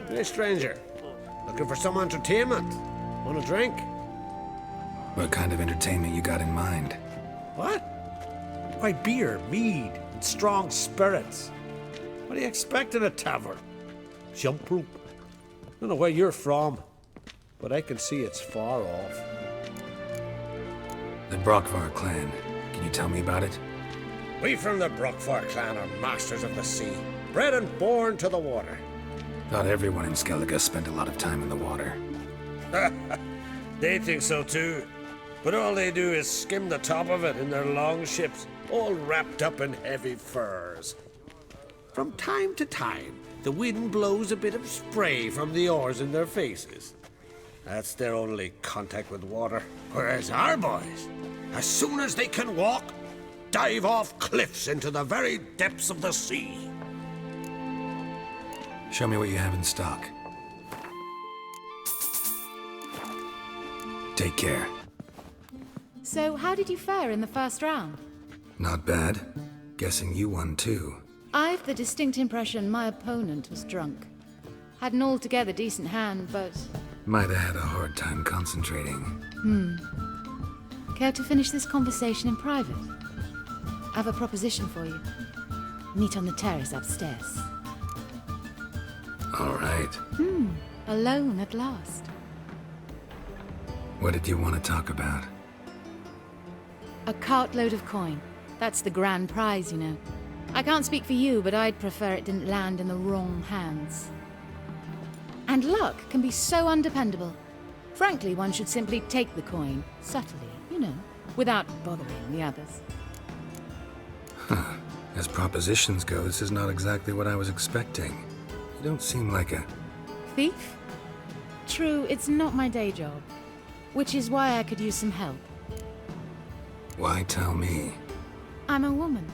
Hey, stranger. Looking for some entertainment? Want a drink? What kind of entertainment you got in mind? What? Why, beer, mead, and strong spirits. What do you expect in a tavern? Jump rope. Don't know where you're from, but I can see it's far off. The Brockvar clan. Can you tell me about it? We from the Brockvar clan are masters of the sea, bred and born to the water. Thought everyone in Skellige spent a lot of time in the water. They think so too, but all they do is skim the top of it in their long ships, all wrapped up in heavy furs. From time to time, the wind blows a bit of spray from the oars in their faces. That's their only contact with water. Whereas our boys, as soon as they can walk, dive off cliffs into the very depths of the sea. Show me what you have in stock. Take care. So, how did you fare in the first round? Not bad. Guessing you won too. I've the distinct impression my opponent was drunk. Had an altogether decent hand, but... Might have had a hard time concentrating. Care to finish this conversation in private? I have a proposition for you. Meet on the terrace upstairs. All right. Alone at last. What did you want to talk about? A cartload of coin. That's the grand prize, you know. I can't speak for you, but I'd prefer it didn't land in the wrong hands. And luck can be so undependable. Frankly, one should simply take the coin, subtly, you know, without bothering the others. As propositions go, this is not exactly what I was expecting. You don't seem like a... Thief? True, it's not my day job. Which is why I could use some help. Why tell me? I'm a woman.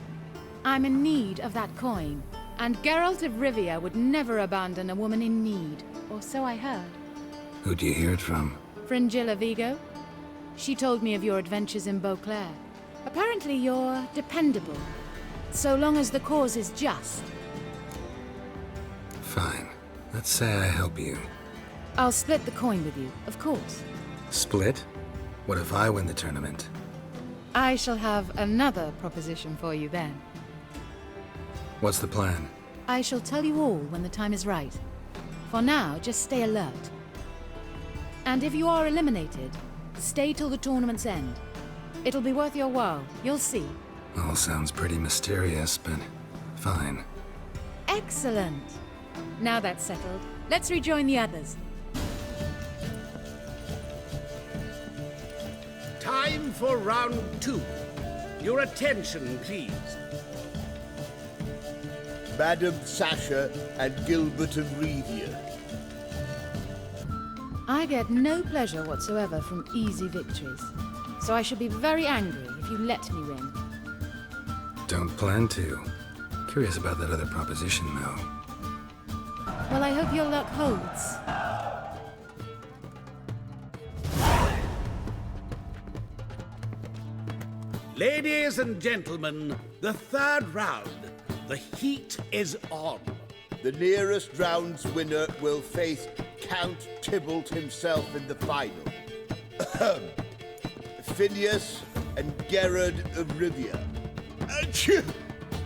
I'm in need of that coin. And Geralt of Rivia would never abandon a woman in need. Or so I heard. Who'd you hear it from? Fringilla Vigo? She told me of your adventures in Beauclair. Apparently you're dependable. So long as the cause is just. Fine. Let's say I help you. I'll split the coin with you, of course. Split? What if I win the tournament? I shall have another proposition for you then. What's the plan? I shall tell you all when the time is right. For now, just stay alert. And if you are eliminated, stay till the tournament's end. It'll be worth your while, you'll see. All sounds pretty mysterious, but fine. Excellent! Now that's settled, let's rejoin the others. Time for round 2. Your attention, please. Madam Sasha and Gilbert of Revia. I get no pleasure whatsoever from easy victories, so I should be very angry if you let me win. Don't plan to. Curious about that other proposition, though. Well, I hope your luck holds. Ladies and gentlemen, the third round. The heat is on. The nearest round's winner will face Count Tybalt himself in the final. Phineas and Gerard of Rivia. Achoo!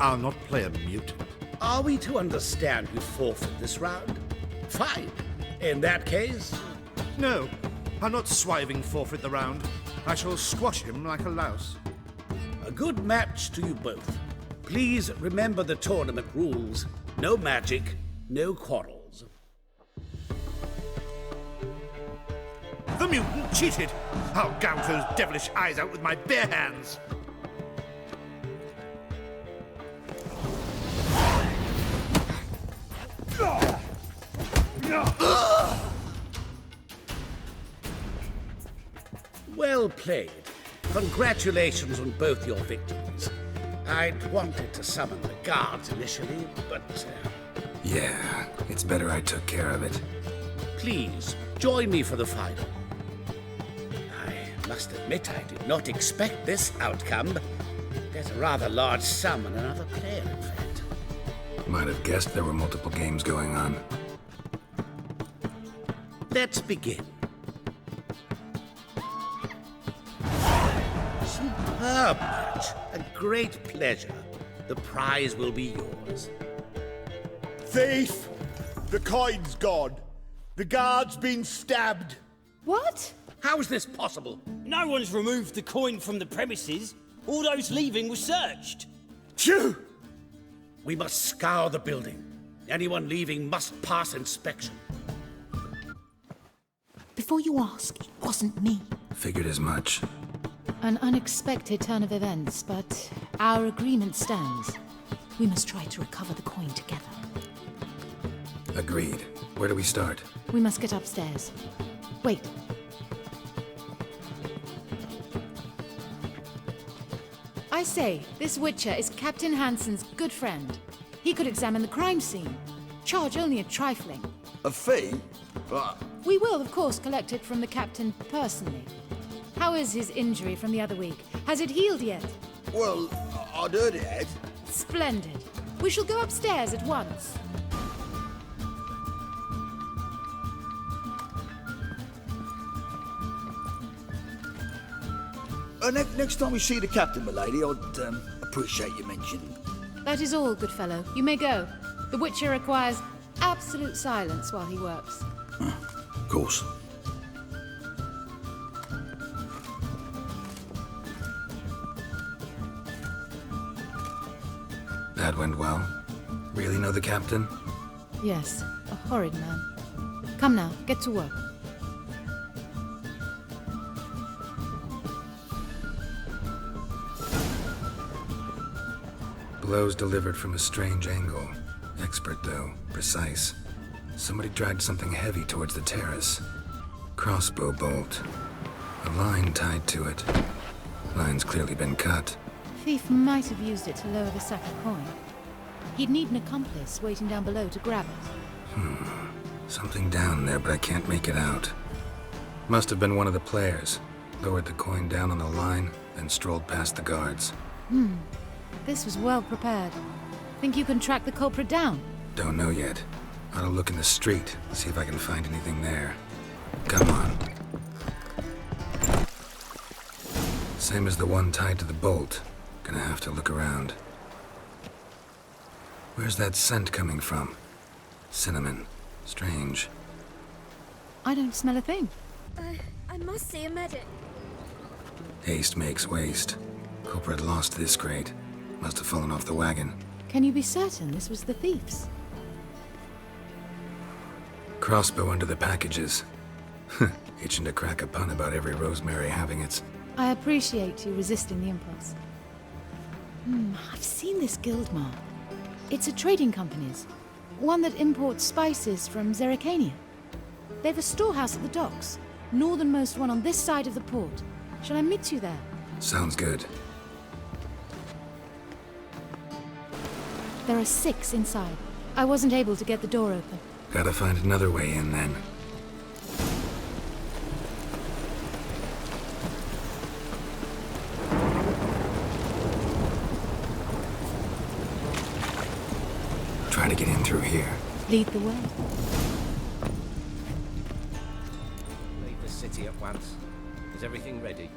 I'll not play a mutant. Are we to understand you forfeit this round? Fine. In that case... No, I'll not swiving forfeit the round. I shall squash him like a louse. A good match to you both. Please remember the tournament rules. No magic, no quarrels. The mutant cheated! I'll gouge those devilish eyes out with my bare hands! Well played. Congratulations on both your victories. I'd wanted to summon the guards initially, but... Yeah, it's better I took care of it. Please, join me for the final. I must admit I did not expect this outcome. There's a rather large sum and another player, in fact. Might have guessed there were multiple games going on. let's begin. Superb match. A great pleasure. The prize will be yours. Thief! The coin's gone. The guard's been stabbed. What? How is this possible? No one's removed the coin from the premises. All those leaving were searched. Phew! We must scour the building. Anyone leaving must pass inspection. Before you ask, it wasn't me. Figured as much. An unexpected turn of events, but our agreement stands. We must try to recover the coin together. Agreed. Where do we start? We must get upstairs. Wait. I say, this Witcher is Captain Hansen's good friend. He could examine the crime scene. Charge only a trifling. A fee? But We will, of course, collect it from the captain personally. How is his injury from the other week? Has it healed yet? well, I'd heard it had. Splendid. We shall go upstairs at once. Next time we see the captain, my lady, I'd appreciate you mentioning. That is all, good fellow. You may go. The Witcher requires absolute silence while he works. Of course. That went well. Really know the captain? Yes, a horrid man. Come now, get to work. Blows delivered from a strange angle. Expert, though. Precise. Somebody dragged something heavy towards the terrace. Crossbow bolt. A line tied to it. Line's clearly been cut. Thief might have used it to lower the sack of coin. He'd need an accomplice waiting down below to grab it. Something down there, but I can't make it out. Must have been one of the players. Lowered the coin down on the line, then strolled past the guards. This was well prepared. Think you can track the culprit down? Don't know yet. Ought to look in the street, see if I can find anything there. Come on. Same as the one tied to the bolt. Gonna have to look around. Where's that scent coming from? Cinnamon. Strange. I don't smell a thing. I must see a medic. Haste makes waste. Culprit lost this crate. Must have fallen off the wagon. Can you be certain this was the thief's? Crossbow under the packages. Itching to crack a pun about every rosemary having its... I appreciate you resisting the impulse. I've seen this guild mark. It's a trading company's. One that imports spices from Zerrikania. They've a storehouse at the docks. Northernmost one on this side of the port. Shall I meet you there? Sounds good. There are 6 inside. I wasn't able to get the door open. Gotta find another way in then. Try to get in through here. Lead the way. Leave the city at once. Is everything ready?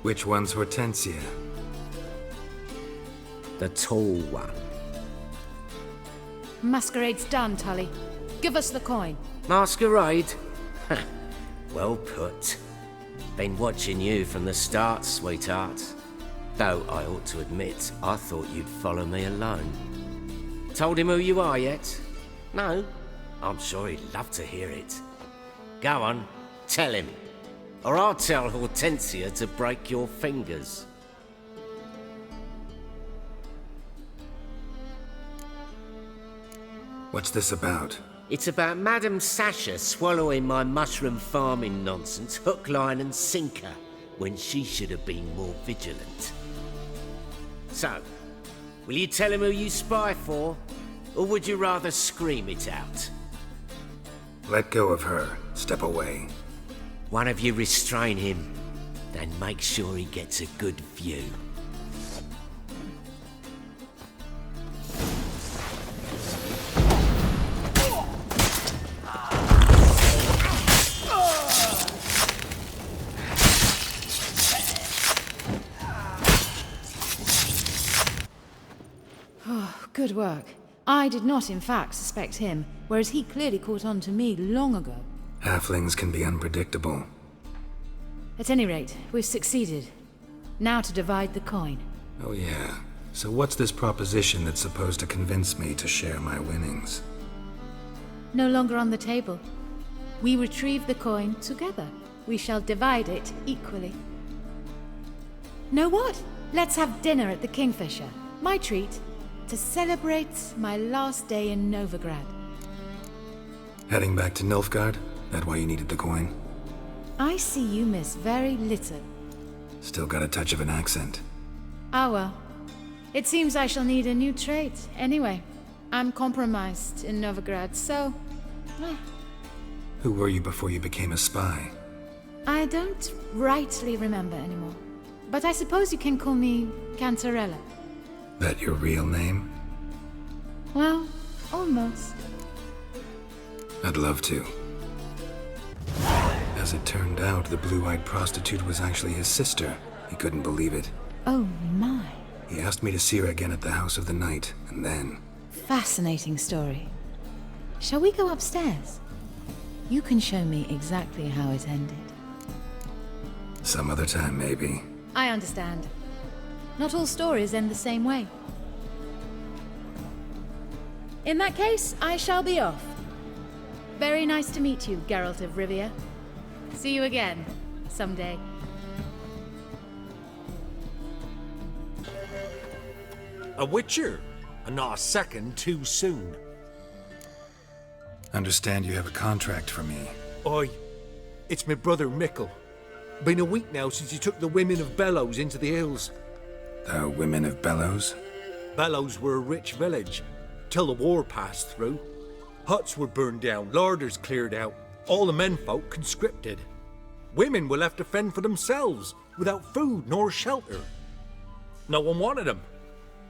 Which one's Hortensia? The tall one. Masquerade's done, Tully. Give us the coin. Masquerade? Well put. Been watching you from the start, sweetheart. Though I ought to admit, I thought you'd follow me alone. Told him who you are yet? No? I'm sure he'd love to hear it. Go on, tell him. Or I'll tell Hortensia to break your fingers. What's this about? It's about Madame Sasha swallowing my mushroom farming nonsense hook, line and sinker when she should have been more vigilant. So, will you tell him who you spy for? Or would you rather scream it out? Let go of her. Step away. One of you restrain him. Then make sure he gets a good view. Good work. I did not, in fact, suspect him, whereas he clearly caught on to me long ago. Halflings can be unpredictable. At any rate, we've succeeded. Now to divide the coin. Oh yeah. So what's this proposition that's supposed to convince me to share my winnings? No longer on the table. We retrieve the coin together. We shall divide it equally. Know what? Let's have dinner at the Kingfisher. My treat. To celebrate my last day in Novigrad. Heading back to Nilfgaard? That why you needed the coin? I see you miss very little. Still got a touch of an accent. Ah well. It seems I shall need a new trait. Anyway, I'm compromised in Novigrad, so... Who were you before you became a spy? I don't rightly remember anymore. But I suppose you can call me Cantarella. That your real name? Well, almost. I'd love to. As it turned out, the blue-eyed prostitute was actually his sister. He couldn't believe it. Oh my. He asked me to see her again at the House of the Night, and then... Fascinating story. Shall we go upstairs? You can show me exactly how it ended. Some other time, maybe. I understand. Not all stories end the same way. In that case, I shall be off. Very nice to meet you, Geralt of Rivia. See you again, someday. A witcher, and not a second too soon. Understand you have a contract for me. Oi, it's my brother Mickle. Been a week now since he took the women of Bellows into the hills. The women of Bellows? Bellows were a rich village, till the war passed through. Huts were burned down, larders cleared out, all the menfolk conscripted. Women were left to fend for themselves, without food nor shelter. No one wanted them.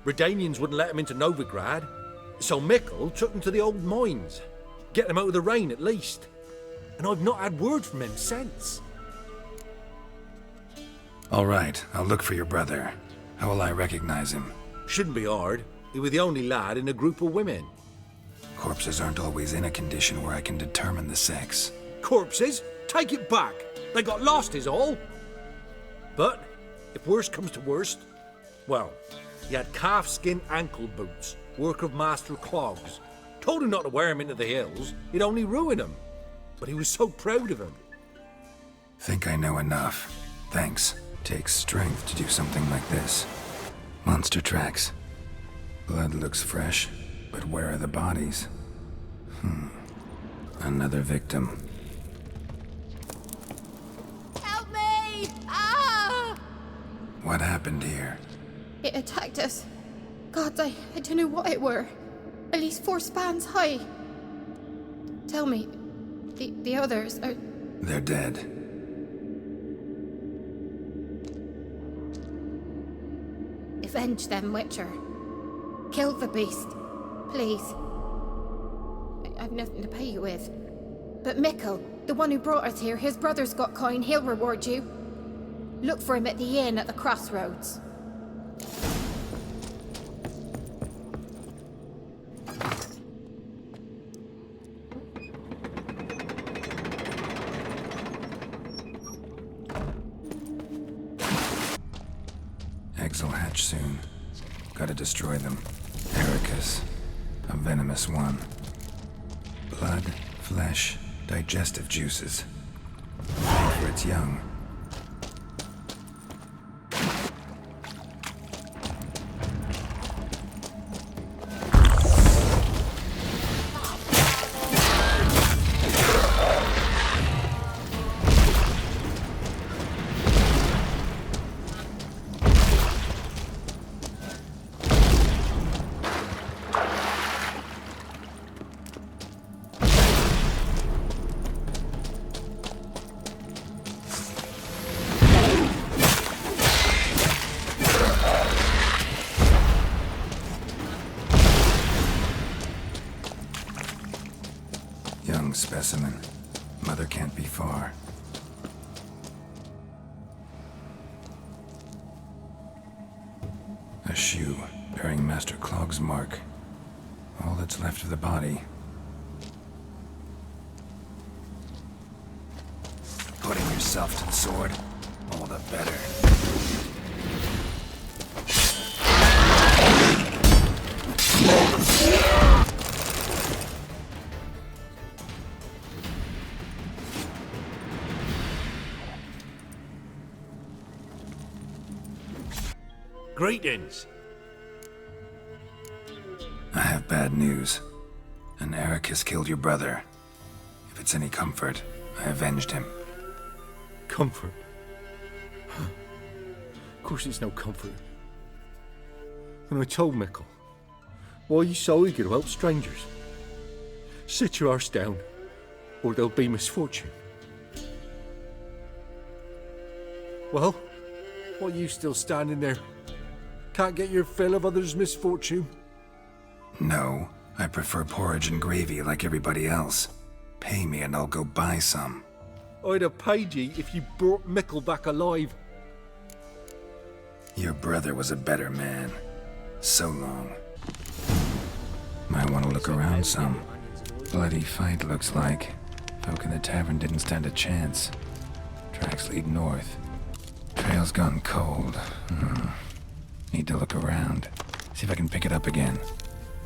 Redanians wouldn't let them into Novigrad, so Mickle took them to the old mines. Get them out of the rain at least. And I've not had word from him since. All right, I'll look for your brother. How will I recognize him? Shouldn't be hard. He was the only lad in a group of women. Corpses aren't always in a condition where I can determine the sex. Corpses? Take it back. They got lost is all. But, if worst comes to worst, well, he had calfskin ankle boots, work of master clogs. Told him not to wear him into the hills, he'd only ruin him. But he was so proud of him. Think I know enough. Thanks. Takes strength to do something like this. Monster tracks. Blood looks fresh, but where are the bodies? Another victim. Help me! Ah! What happened here? It attacked us. God, I don't know what it were. At least 4 spans high. Tell me, the others are... They're dead. Avenge them, Witcher. Kill the beast. Please. I've nothing to pay you with. But Mickle, the one who brought us here, his brother's got coin, he'll reward you. Look for him at the inn at the crossroads. Eggs will hatch soon. Gotta destroy them. Ericus, a venomous one. Blood, flesh, digestive juices. Made for its young. specimen. Mother can't be far. A shoe bearing Master Clog's mark. All that's left of the body. Putting yourself to the sword, all the better. Greetings. I have bad news. An Eric has killed your brother. If it's any comfort, I avenged him. Comfort? Of course it's no comfort. And I told Mickle, why you so eager to help strangers? Sit your arse down, or there'll be misfortune. Well, what are you still standing there? Can't get your fill of others' misfortune? No, I prefer porridge and gravy like everybody else. Pay me and I'll go buy some. I'd have paid ye if you brought Mickle back alive. Your brother was a better man. So long. Might want to look around some. Bloody fight, looks like. Folk in the tavern didn't stand a chance. Tracks lead north. Trail's gone cold. Need to look around. See if I can pick it up again.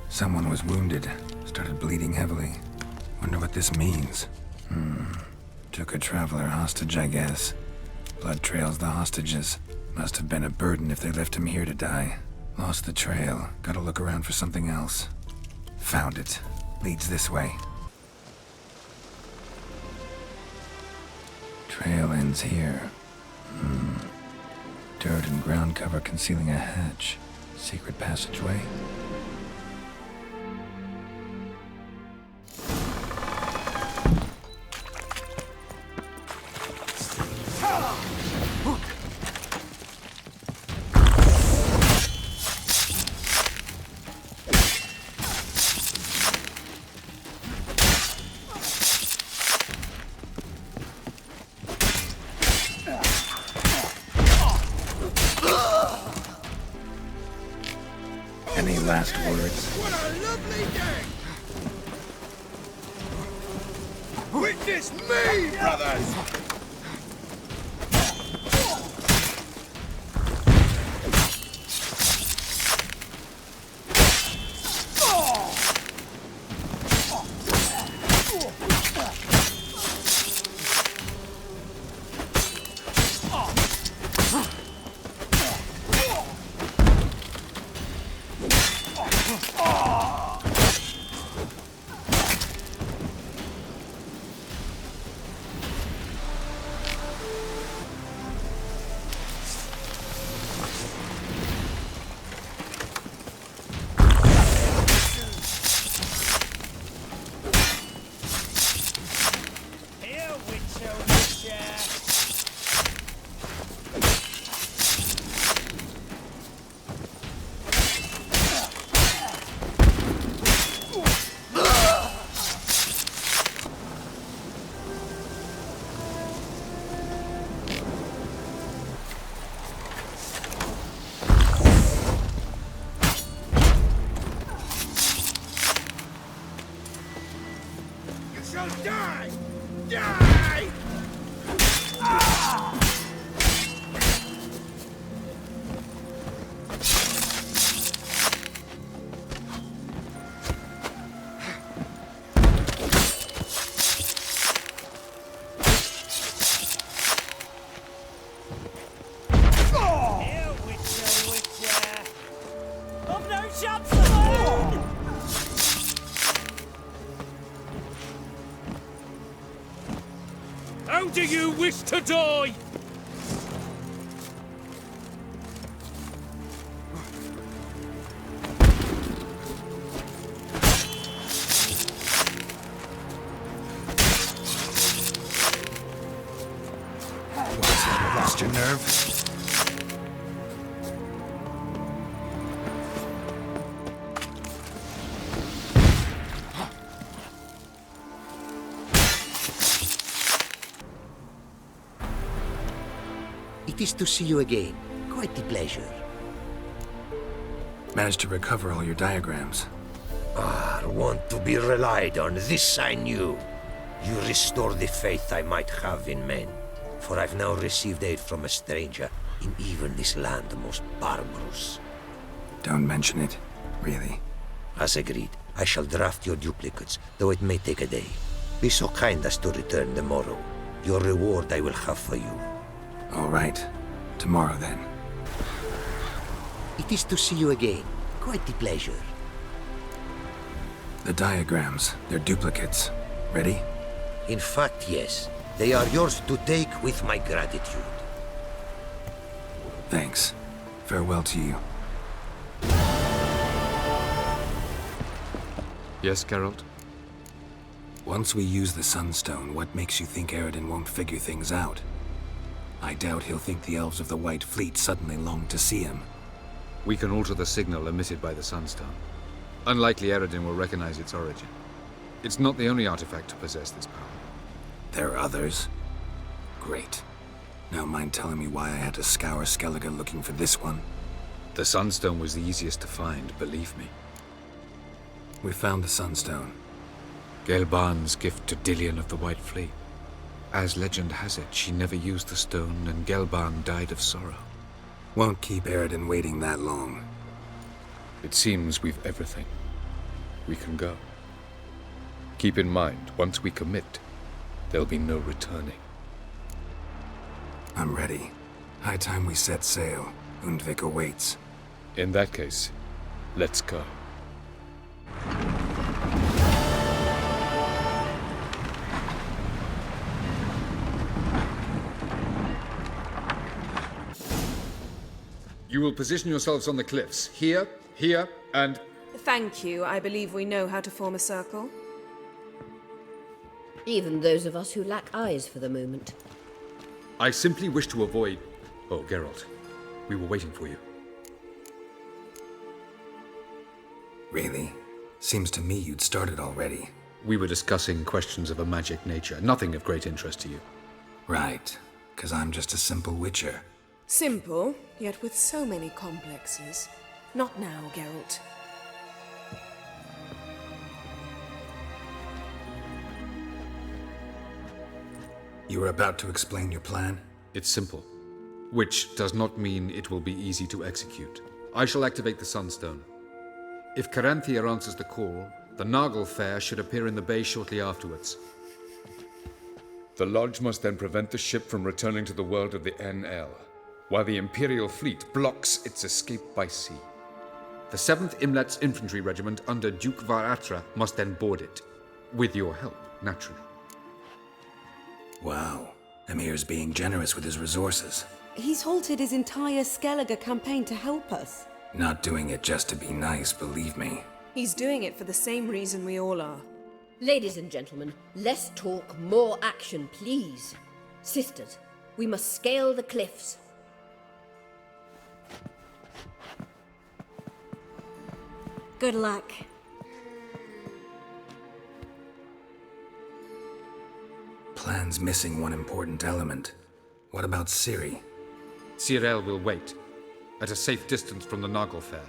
Someone was wounded. Started bleeding heavily. Wonder what this means. Took a traveler hostage, I guess. Blood trails the hostages. Must have been a burden if they left him here to die. Lost the trail. Gotta look around for something else. Found it. Leads this way. Trail ends here. Dirt and ground cover concealing a hatch. Secret passageway. Any last words? What a lovely day! Witness me, brothers! Die! Die! How do you wish to die? Lost your nerve? It is to see you again. Quite the pleasure. Managed to recover all your diagrams. Want to be relied on, this I knew. You restore the faith I might have in men. For I've now received aid from a stranger, in even this land most barbarous. Don't mention it, really. As agreed, I shall draft your duplicates, though it may take a day. Be so kind as to return tomorrow. Your reward I will have for you. All right. Tomorrow, then. It is to see you again. Quite the pleasure. The diagrams, they're duplicates. Ready? In fact, yes. They are yours to take with my gratitude. Thanks. Farewell to you. Yes, Geralt? Once we use the Sunstone, what makes you think Eredin won't figure things out? I doubt he'll think the elves of the White Fleet suddenly long to see him. We can alter the signal emitted by the Sunstone. Unlikely Eredin will recognize its origin. It's not the only artifact to possess this power. There are others? Great. Now mind telling me why I had to scour Skellige looking for this one? The Sunstone was the easiest to find, believe me. We found the Sunstone. Gelban's gift to Dillion of the White Fleet. As legend has it, she never used the stone, and Gelban died of sorrow. Won't keep Eredin waiting that long. It seems we've everything. We can go. Keep in mind, once we commit, there'll be no returning. I'm ready. High time we set sail. Undvik awaits. In that case, let's go. You will position yourselves on the cliffs. Here, here, and... Thank you. I believe we know how to form a circle. Even those of us who lack eyes for the moment. I simply wish to avoid... Oh, Geralt. We were waiting for you. Really? Seems to me you'd started already. We were discussing questions of a magic nature. Nothing of great interest to you. Right. 'Cause I'm just a simple witcher. Simple, yet with so many complexes. Not now, Geralt. You were about to explain your plan? It's simple. Which does not mean it will be easy to execute. I shall activate the Sunstone. If Caranthia answers the call, the Naglfare should appear in the bay shortly afterwards. The Lodge must then prevent the ship from returning to the world of the NL, while the Imperial fleet blocks its escape by sea. The 7th Imlet's infantry regiment under Duke Varatra must then board it. With your help, naturally. Wow. Emir's being generous with his resources. He's halted his entire Skellige campaign to help us. Not doing it just to be nice, believe me. He's doing it for the same reason we all are. Ladies and gentlemen, less talk, more action, please. Sisters, we must scale the cliffs. Good luck. Plan's missing one important element. What about Ciri? Cyril will wait, at a safe distance from the Naglfare.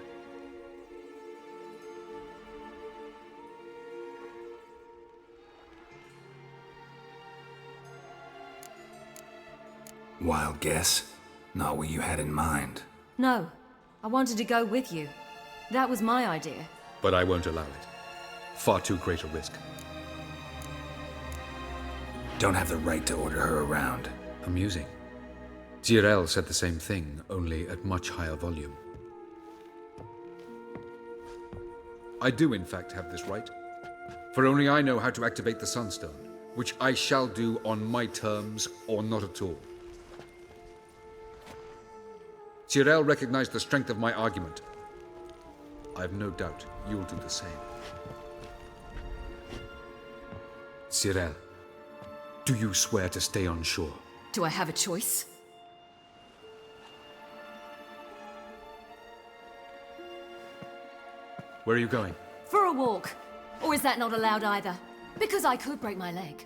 Wild guess? Not what you had in mind. No, I wanted to go with you. That was my idea. But I won't allow it. Far too great a risk. Don't have the right to order her around. Amusing. Cyril said the same thing, only at much higher volume. I do, in fact, have this right. For only I know how to activate the Sunstone, which I shall do on my terms or not at all. Cyril recognized the strength of my argument. I have no doubt you'll do the same. Cyril, do you swear to stay on shore? Do I have a choice? Where are you going? For a walk. Or is that not allowed either? Because I could break my leg.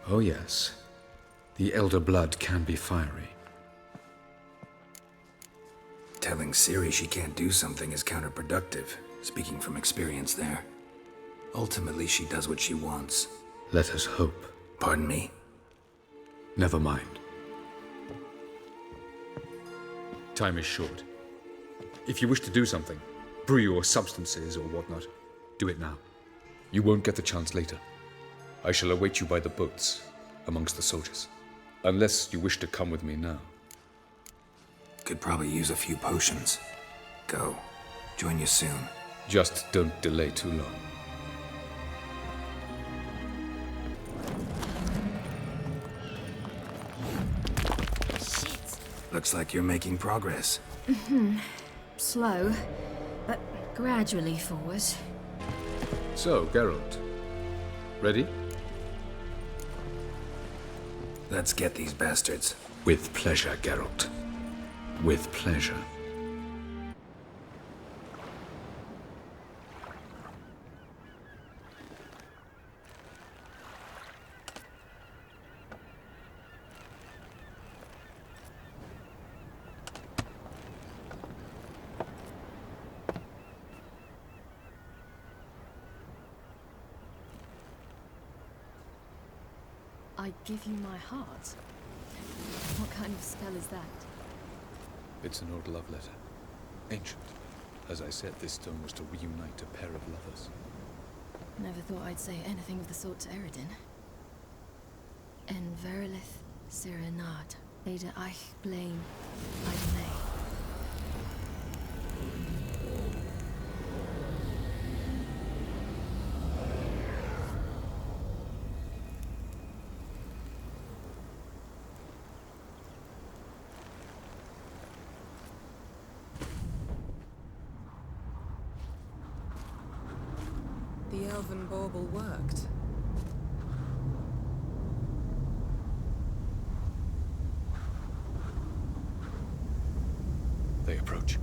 Oh yes. The elder blood can be fiery. Telling Ciri she can't do something is counterproductive, speaking from experience there. Ultimately, she does what she wants. Let us hope. Pardon me? Never mind. Time is short. If you wish to do something, brew your substances or whatnot, do it now. You won't get the chance later. I shall await you by the boats, amongst the soldiers. Unless you wish to come with me now. Could probably use a few potions. Go. Join you soon. Just don't delay too long. Looks like you're making progress. Slow, but gradually forward. So, Geralt. Ready? Let's get these bastards. With pleasure, Geralt. With pleasure. I give you my heart. What kind of spell is that? It's an old love letter. Ancient. As I said, this stone was to reunite a pair of lovers. Never thought I'd say anything of the sort to Eredin. En verilith serenad, Ada eich blame, I may. The elven bauble worked. They approach.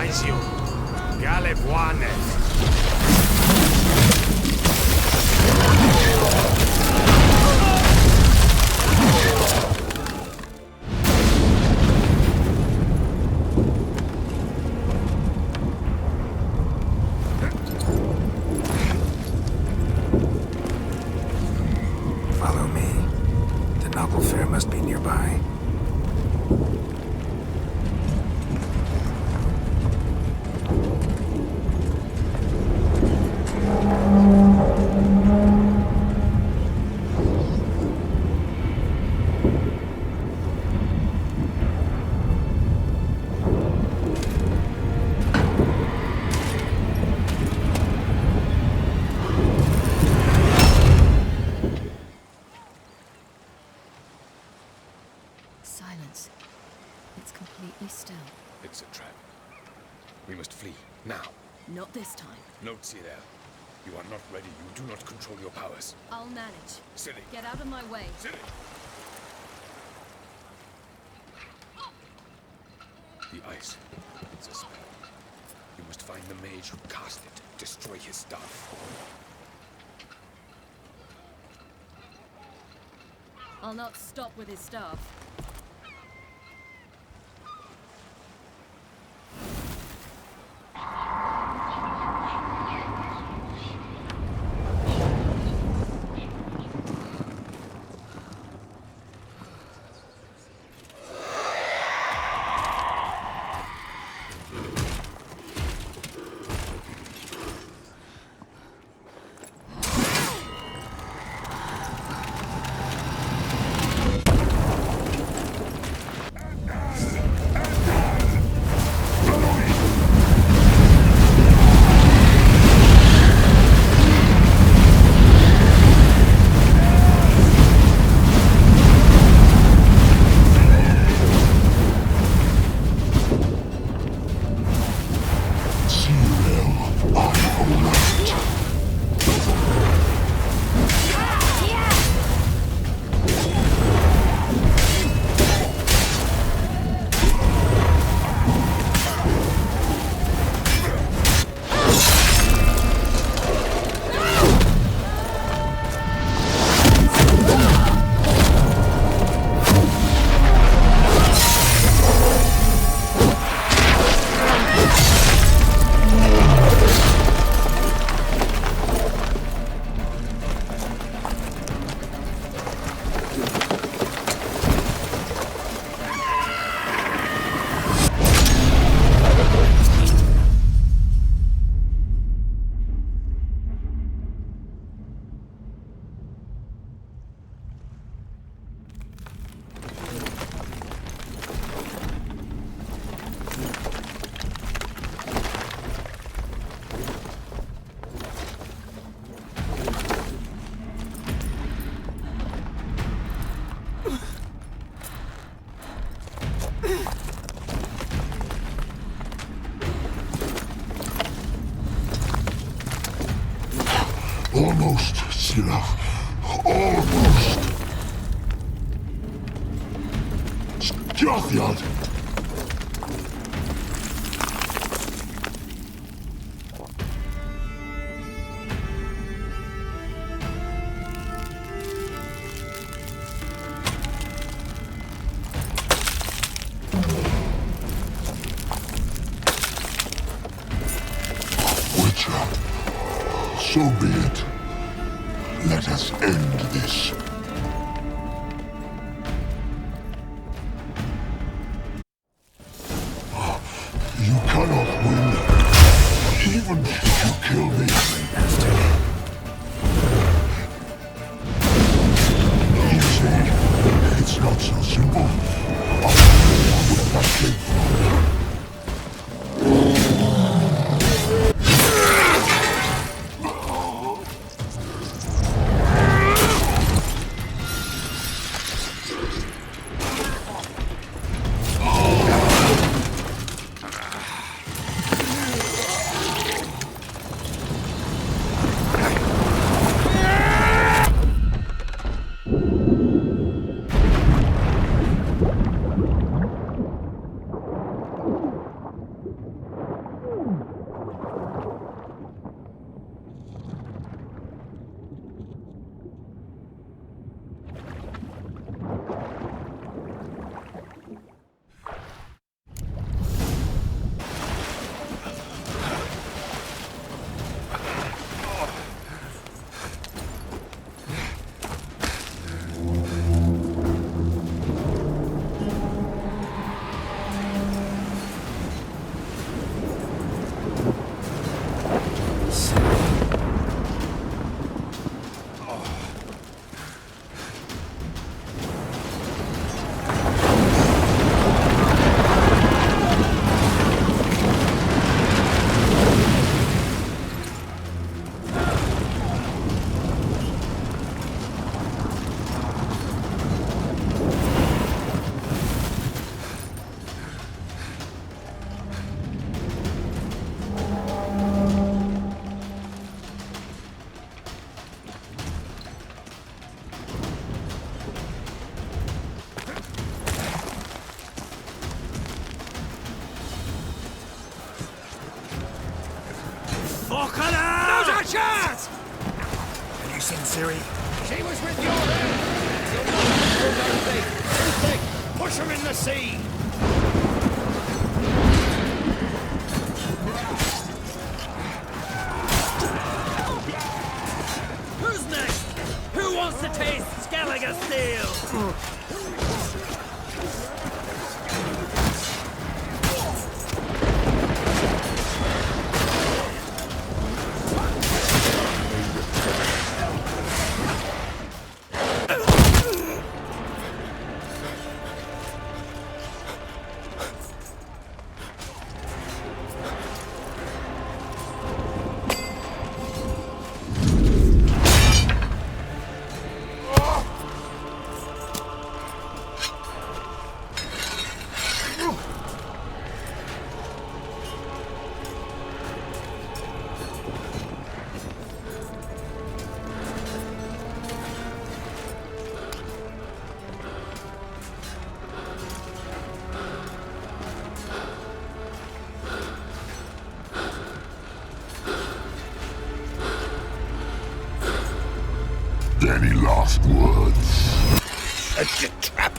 Aizio, Galebuane. Follow me. The noble fair must be nearby. Silence. It's completely still. It's a trap. We must flee, now. Not this time. Note, Ciri. You are not ready. You do not control your powers. I'll manage. Ciri. Get out of my way. Ciri. The ice. It's a spell. You must find the mage who cast it. Destroy his staff. I'll not stop with his staff. Almost, Scylla. Almost. Scythiad! So be it. Let us end this. You cannot win, even if you kill me. You see, it's not so simple. I'll where that came from. Now's our chance! Have you seen Ciri? She was with your head! Push her in the sea! Who's next? Who wants to taste Skellige steel? Any last words? Set your trap.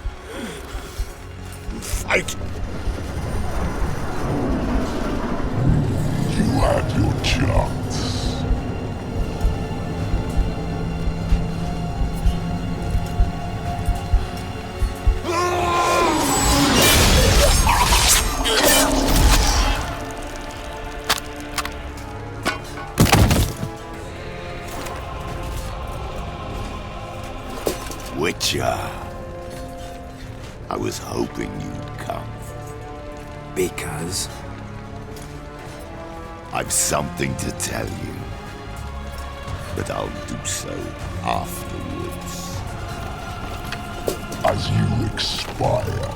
Fight. You had your chance. Witcher. I was hoping you'd come. Because? I've something to tell you. But I'll do so afterwards. As you expire.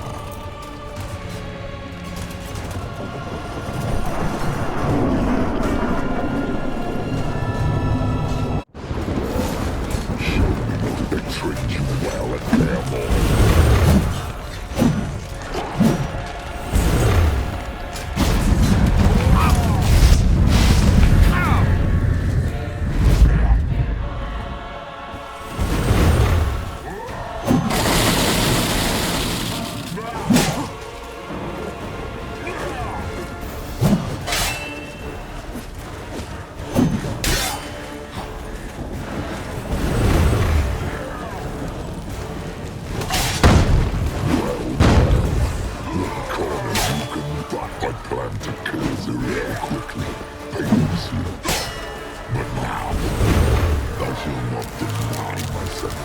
cannot deny myself.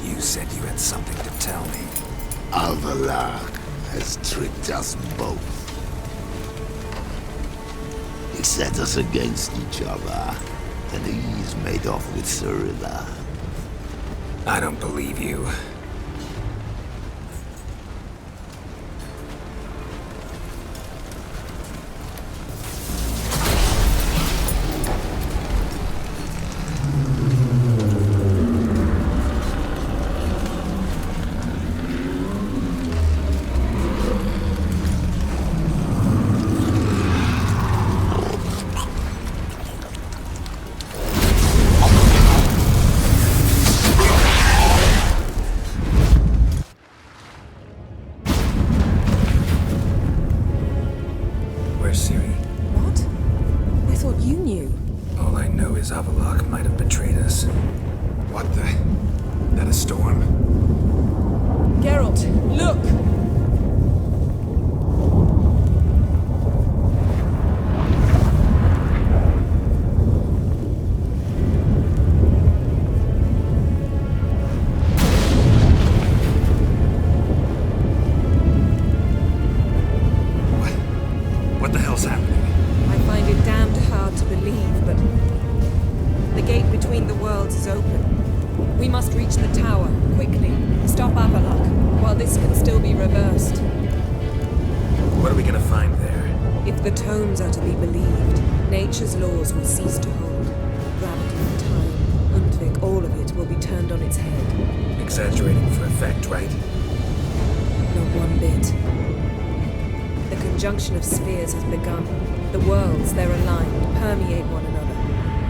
You said you had something to tell me. Epilogue has tricked us both. He set us against each other, and he's made off with Cyrilla. I don't believe you. Epilogue might have betrayed us. What the? That a storm? Geralt, look! What the hell's happening? I find it damned hard to believe, but the gate between the worlds is open. We must reach the tower, quickly. Stop Epilogue, while this can still be reversed. What are we gonna find there? If the tomes are to be believed, nature's laws will cease to hold. Gravity and time, Wick, all of it will be turned on its head. Exaggerating for effect, right? Not one bit. The conjunction of spheres has begun. The worlds, they're aligned, permeate one another.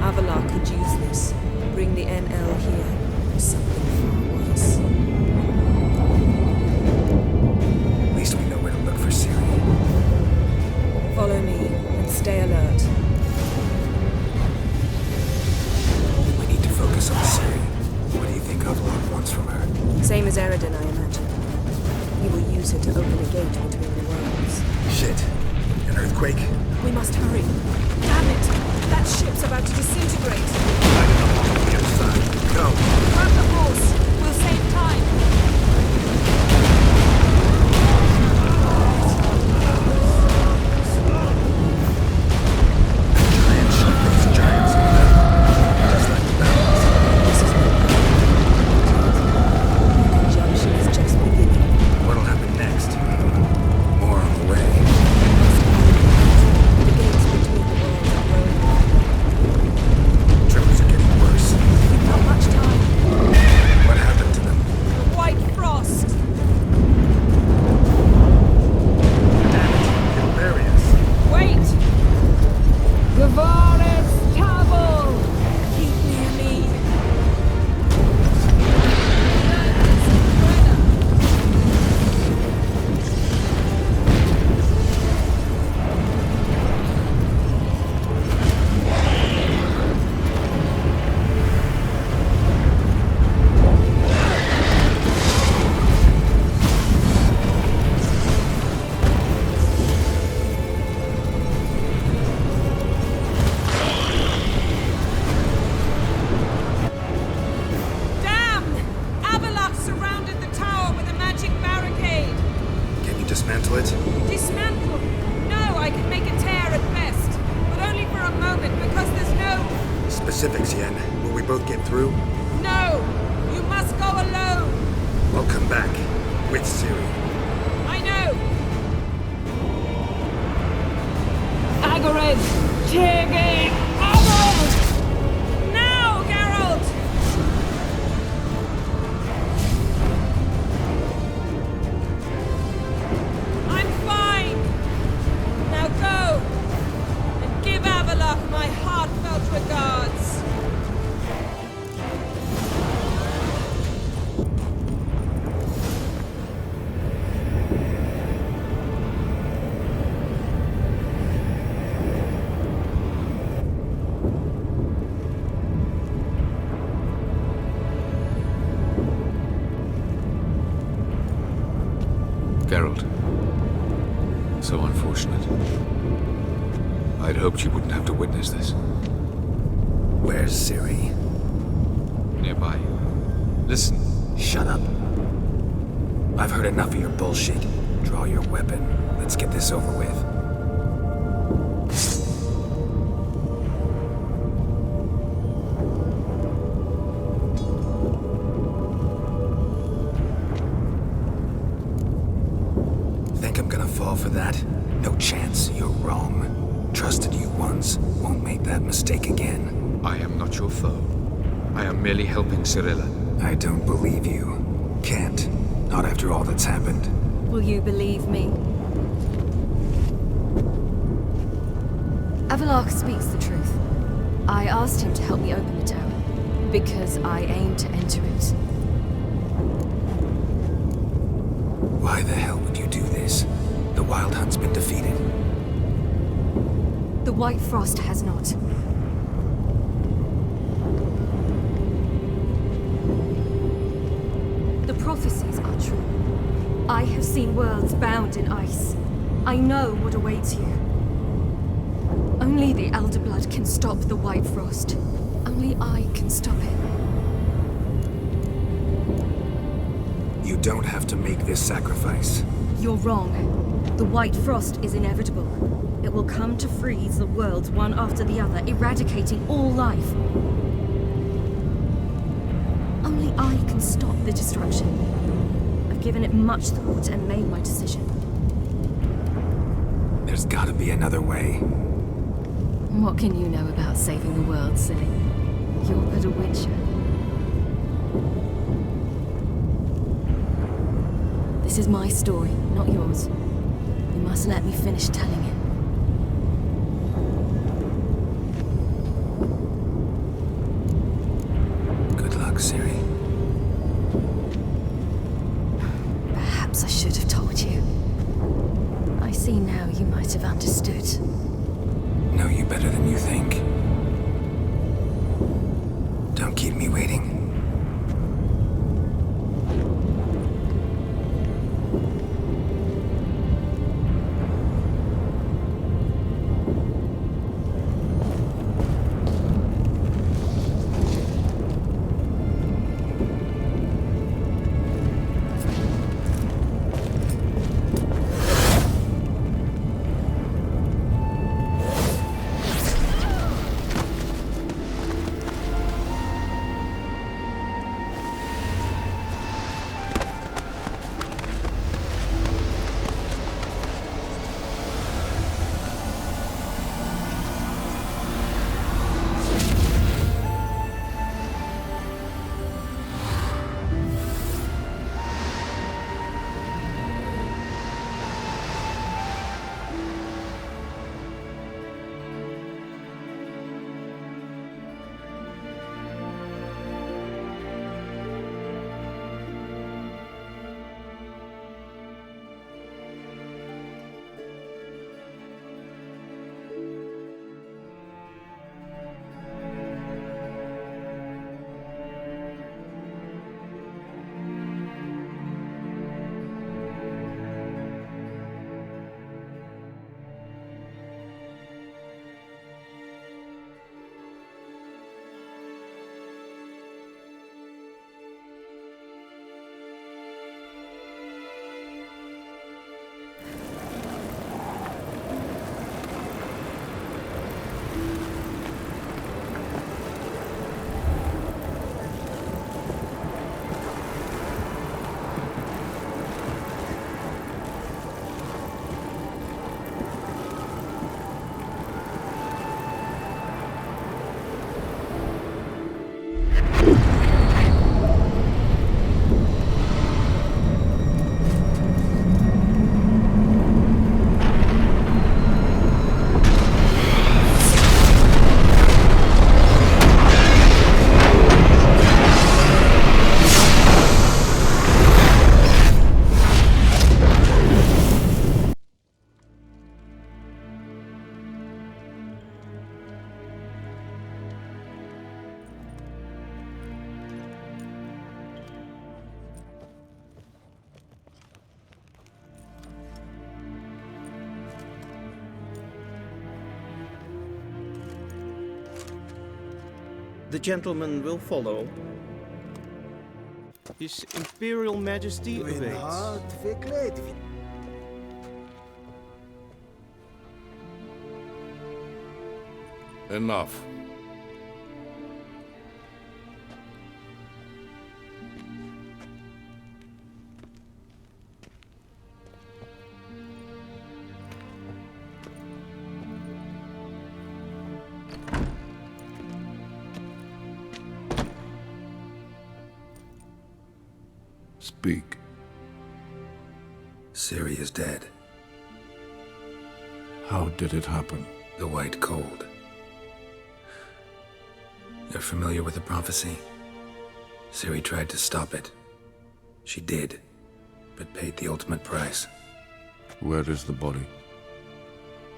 Epilogue could use this, bring the NL here, or something far worse. At least we know where to look for Ciri. Follow me, and stay alert. We need to focus on Ciri. What do you think Epilogue wants from her? Same as Eridan, I imagine. He will use her to open a gate between the worlds. Shit. An earthquake? We must hurry. Damn it! That ship's about to disintegrate. Go. Grab the horse. We'll save time. specifics, Yen. Will we both get through? No! You must go alone! I'll come back. With Ciri. I know! Agarid! Tiggy! Agarid! Now, Geralt! I'm fine! Now go! And give Avalok my heartfelt regards! Geralt. So unfortunate. I'd hoped you wouldn't have to witness this. Where's Ciri? Nearby. Listen. Shut up. I've heard enough of your bullshit. Draw your weapon. Let's get this over with. Think I'm gonna fall for that? No chance. You're wrong. Trusted you once. Won't make that mistake again. I am not your foe. I am merely helping Cirilla. I don't believe you. Can't. Not after all that's happened. Will you believe me? Epilogue speaks the truth. I asked him to help me open the tower, because I aim to enter it. Why the hell would you do this? The Wild Hunt's been defeated. The White Frost has not. The prophecies are true. I have seen worlds bound in ice. I know what awaits you. Only the Elder Blood can stop the White Frost. Only I can stop it. You don't have to make this sacrifice. You're wrong. The White Frost is inevitable. It will come to freeze the worlds one after the other, eradicating all life. Only I can stop the destruction. I've given it much thought and made my decision. There's gotta be another way. What can you know about saving the world, silly? You're but a witcher. This is my story, not yours. You must let me finish telling it. Good luck, Ciri. Perhaps I should have told you. I see now you might have understood. Know you better than you think. Don't keep me waiting. The gentleman will follow. His Imperial Majesty awaits. Enough. Speak. Ciri is dead. How did it happen? The White Cold. You're familiar with the prophecy? Ciri tried to stop it. She did, but paid the ultimate price. Where is the body?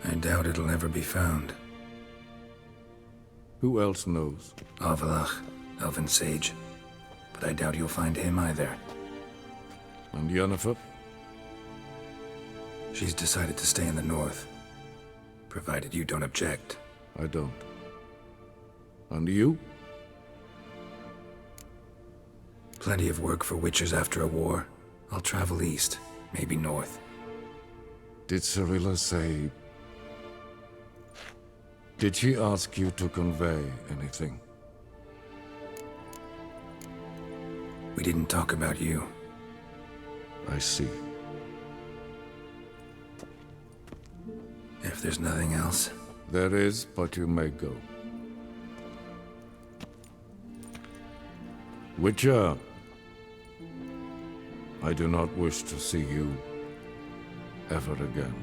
I doubt it'll ever be found. Who else knows? Avalach, Elven Sage. But I doubt you'll find him either. And Yennefer? She's decided to stay in the north. Provided you don't object. I don't. And you? Plenty of work for Witchers after a war. I'll travel east, maybe north. Did Cirilla say... Did she ask you to convey anything? We didn't talk about you. I see. If there's nothing else... There is, but you may go. Witcher, I do not wish to see you ever again.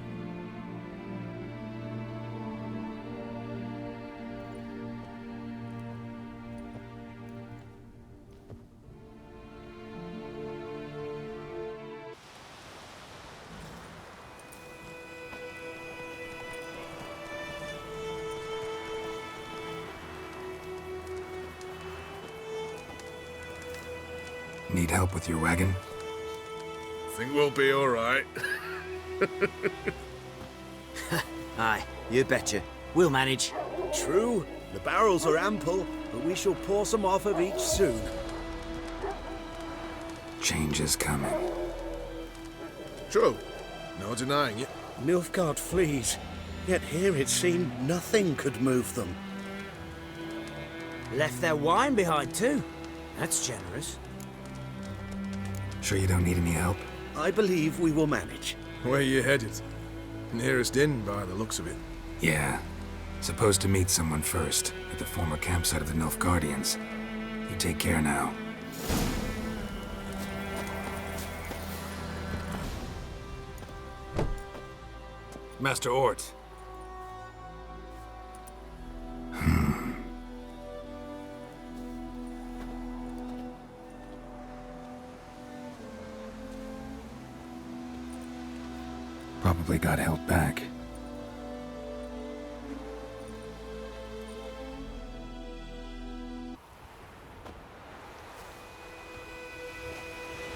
Need help with your wagon? Think we'll be all right. Aye, you betcha. We'll manage. True, the barrels are ample, but we shall pour some off of each soon. Change is coming. True. No denying it. Nilfgaard flees, yet here it seemed nothing could move them. Left their wine behind too. That's generous. Sure you don't need any help? I believe we will manage. Where you headed? Nearest inn, by the looks of it. Yeah. Supposed to meet someone first, at the former campsite of the Nilfgaardians. You take care now. Master Ort. Probably got held back.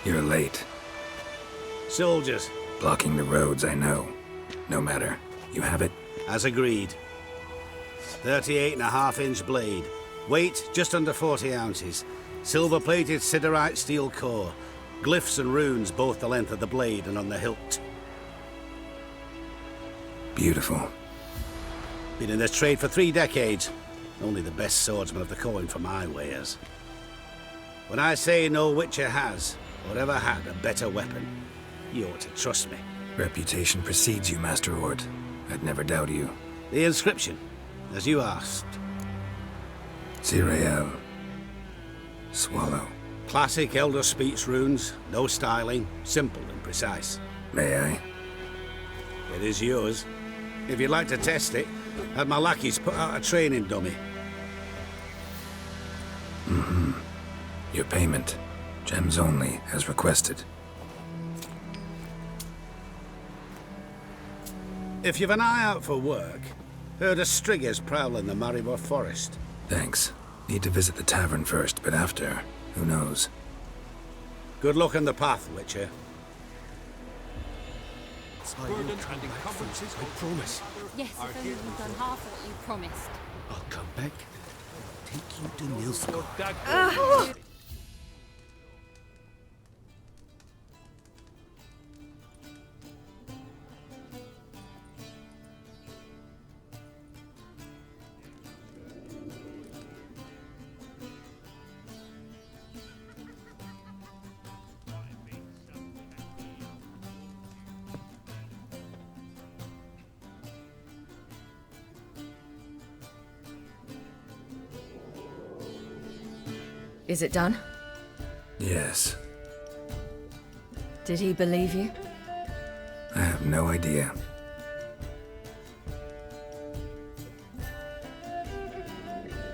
You're late. Soldiers. Blocking the roads, I know. No matter. You have it? As agreed. 38.5-inch blade. Weight just under 40 ounces. Silver-plated siderite steel core. Glyphs and runes both the length of the blade and on the hilt. Beautiful. Been in this trade for 3 decades. Only the best swordsman of the coin for my wares. When I say no Witcher has, or ever had, a better weapon, you ought to trust me. Reputation precedes you, Master Ort. I'd never doubt you. The inscription, as you asked. Zirael. Swallow. Classic Elder Speech runes, no styling, simple and precise. May I? It is yours. If you'd like to test it, have my lackeys put out a training dummy. Mm-hmm. Your payment. Gems only, as requested. If you've an eye out for work, heard of Striggers prowling the Maribor Forest. Thanks. Need to visit the tavern first, but after, who knows? Good luck on the path, Witcher. Burden and encumbrances, I promise. Yes, if only you've done half of what you promised. I'll come back take you to Nilfgaard. Is it done? Yes. Did he believe you? I have no idea.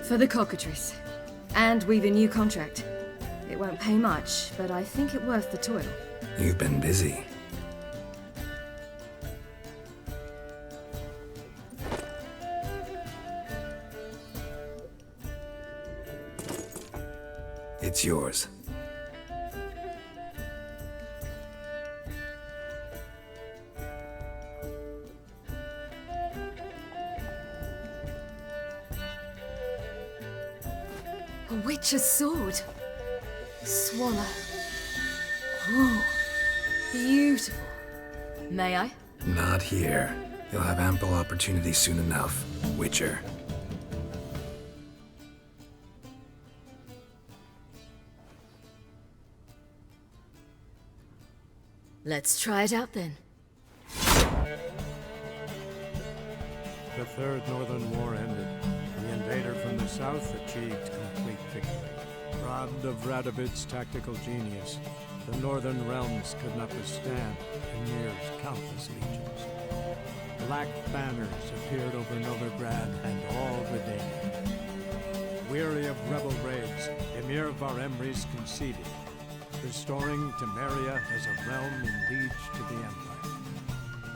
For the cockatrice. And we've a new contract. It won't pay much, but I think it worth the toil. You've been busy. It's yours. A witch's sword. Swallow. Ooh, beautiful. May I? Not here. You'll have ample opportunity soon enough, Witcher. Let's try it out then. The Third Northern War ended. The invader from the south achieved complete victory. Robbed of Radovid's tactical genius, the northern realms could not withstand Emir's countless legions. Black banners appeared over Novigrad and all Redania. Weary of rebel raids, Emir Var-Emreis conceded, restoring Temeria as a realm in liege to the Empire.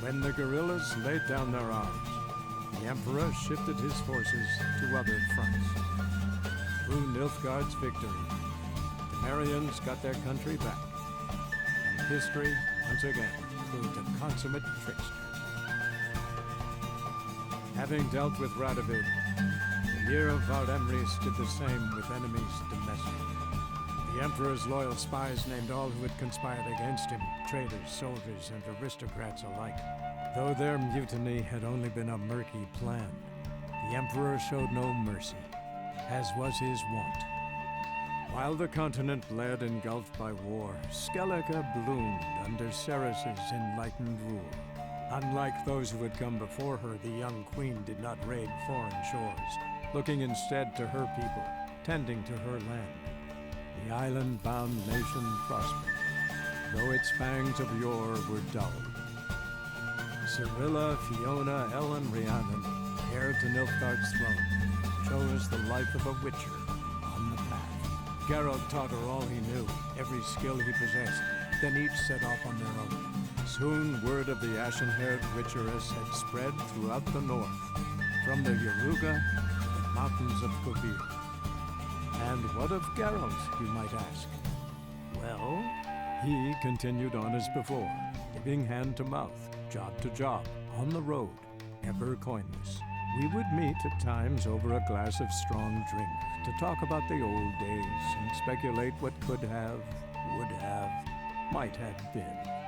When the guerrillas laid down their arms, the Emperor shifted his forces to other fronts. Through Nilfgaard's victory, the Temerians got their country back, and history, once again, proved a consummate trickster. Having dealt with Radovid, Emir of Var-Emreis did the same with enemies domestic. The Emperor's loyal spies named all who had conspired against him, traitors, soldiers, and aristocrats alike. Though their mutiny had only been a murky plan, the Emperor showed no mercy, as was his wont. While the continent bled engulfed by war, Skellige bloomed under Ceres's enlightened rule. Unlike those who had come before her, the young queen did not raid foreign shores, looking instead to her people, tending to her land. The island-bound nation prospered, though its fangs of yore were dulled. Cirilla, Fiona, Ellen, Rhiannon, heir to Nilfgaard's throne, chose the life of a witcher on the path. Geralt taught her all he knew, every skill he possessed, then each set off on their own. Soon word of the ashen-haired witcheress had spread throughout the north, from the Yaruga to the mountains of Kovir. And what of Geralt, you might ask? Well, he continued on as before, giving hand to mouth, job to job, on the road, ever coinless. We would meet at times over a glass of strong drink to talk about the old days and speculate what could have, would have, might have been.